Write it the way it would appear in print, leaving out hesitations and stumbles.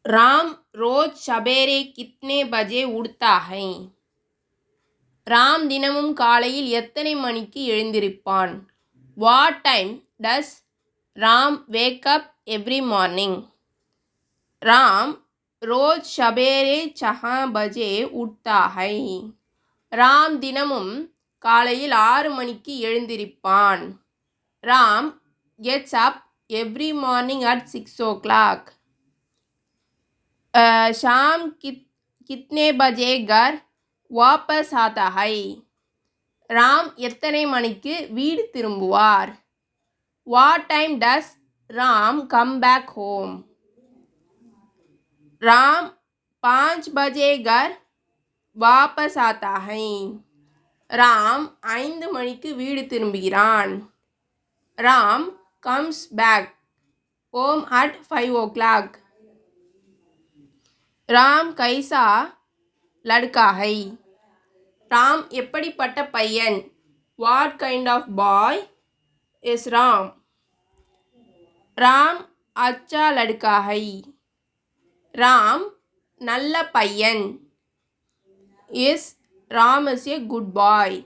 राम रोज सवेरे कितने बजे उठता है? ராம் தினமும் காலையில் எத்தனை மணிக்கு எழுந்திருப்பான்? What time does Ram wake up every morning? Ram ரோஜ் சபேரே சஹா பஜே உட்தா ஹை. ராம் தினமும் காலையில் 6 மணிக்கு எழுந்திருப்பான். Ram gets up every morning at 6 o'clock. शाम कितने बजे घर வாபஸ் ஆத்தா ஹை. ராம் எத்தனை மணிக்கு வீடு திரும்புவார்? What time does Ram come back home? Ram 5 பஜே घर வாபஸ் ஆத்தா ஹை. ராம் 5 மணிக்கு வீடு திரும்புகிறான். Ram comes back home at 5 o'clock. Ram கைசா லடுக்கா ஹை. ராம் எப்படிப்பட்ட பையன்? What kind of boy is Ram? Ram அச்சா லடுக்கா ஹை. ராம் நல்ல பையன். Is Ram is a good bye.